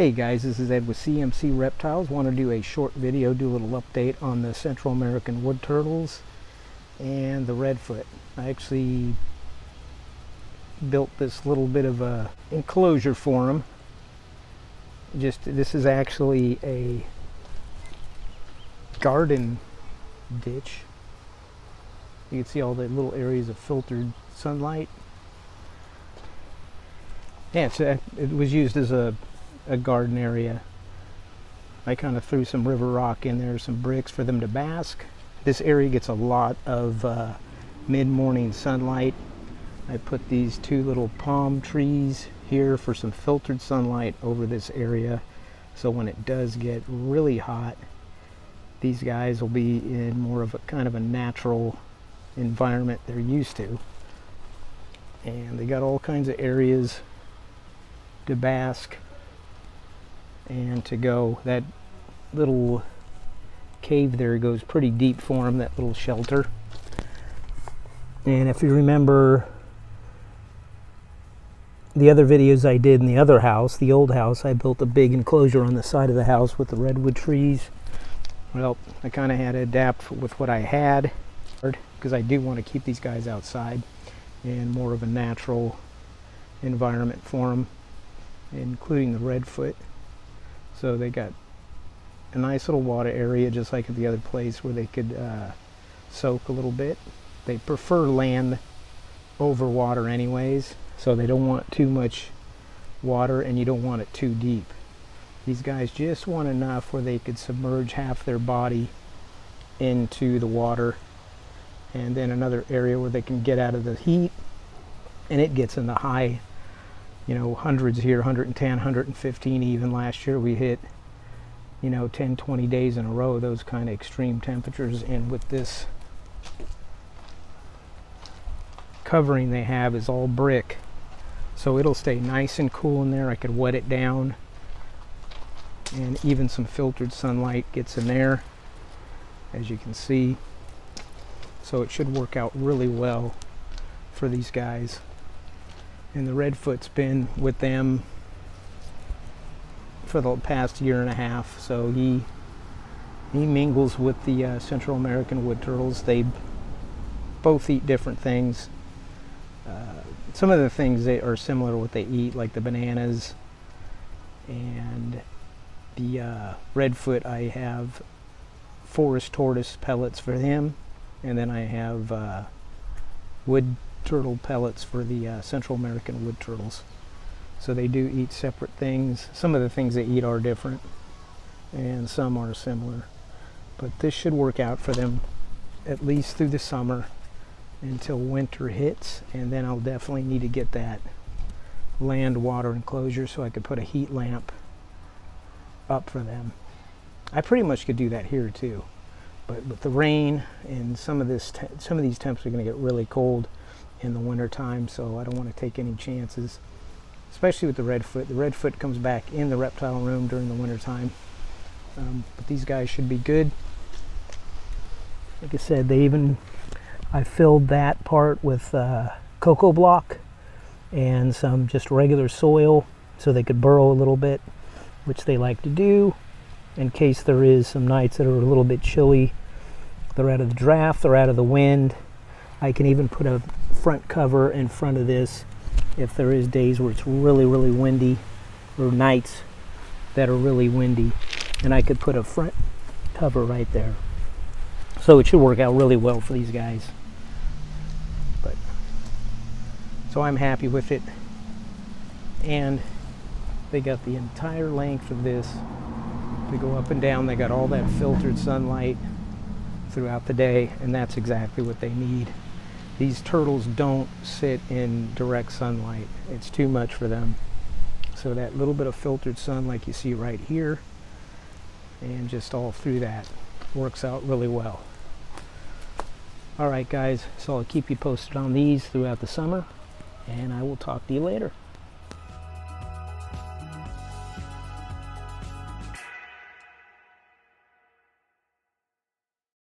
Hey guys, this is Ed with CMC Reptiles. Want to do a short video, do a little update on the Central American wood turtles and the redfoot. I actually built this little bit of a enclosure for them. This is actually a garden ditch. You can see all the little areas of filtered sunlight. Yeah, it was used as a garden area. I kind of threw some river rock in there, some bricks for them to bask. This area gets a lot of mid-morning sunlight. I put these two little palm trees here for some filtered sunlight over this area, so when it does get really hot, these guys will be in more of a kind of a natural environment they're used to. And they got all kinds of areas to bask and to go. That little cave there goes pretty deep for them, that little shelter. And if you remember the other videos I did in the other house, the old house, I built a big enclosure on the side of the house with the redwood trees. Well, I kind of had to adapt with what I had, because I do want to keep these guys outside and more of a natural environment for them, including the redfoot. So they got a nice little water area, just like at the other place, where they could soak a little bit. They prefer land over water anyways, so they don't want too much water and you don't want it too deep. These guys just want enough where they could submerge half their body into the water, and then another area where they can get out of the heat, and it gets in the high, hundreds here, 110, 115 even. Last year we hit 10, 20 days in a row, those kind of extreme temperatures. And with this covering they have is all brick, so it'll stay nice and cool in there. I could wet it down, and even some filtered sunlight gets in there, as you can see. So it should work out really well for these guys. And the redfoot's been with them for the past year and a half, so he mingles with the Central American wood turtles. They both eat different things. Some of the things they are similar to what they eat, like the bananas, and the redfoot, I have forest tortoise pellets for him, and then I have wood turtle pellets for the Central American wood turtles. So they do eat separate things. Some of the things they eat are different, and some are similar. But this should work out for them at least through the summer until winter hits, and then I'll definitely need to get that land water enclosure so I could put a heat lamp up for them. I pretty much could do that here too, but with the rain and some of these temps are going to get really cold in the winter time, so I don't want to take any chances, especially with the redfoot. The redfoot comes back in the reptile room during the winter time, but these guys should be good. Like I said, I filled that part with cocoa block and some just regular soil so they could burrow a little bit, which they like to do in case there is some nights that are a little bit chilly. They're out of the draft, they're out of the wind. I can even put a front cover in front of this if there is days where it's really, really windy, or nights that are really windy, and I could put a front cover right there. So it should work out really well for these guys. So I'm happy with it, and they got the entire length of this. They go up and down. They got all that filtered sunlight throughout the day, and that's exactly what they need. These turtles don't sit in direct sunlight. It's too much for them. So that little bit of filtered sun, like you see right here, and just all through that, works out really well. All right, guys, so I'll keep you posted on these throughout the summer, and I will talk to you later.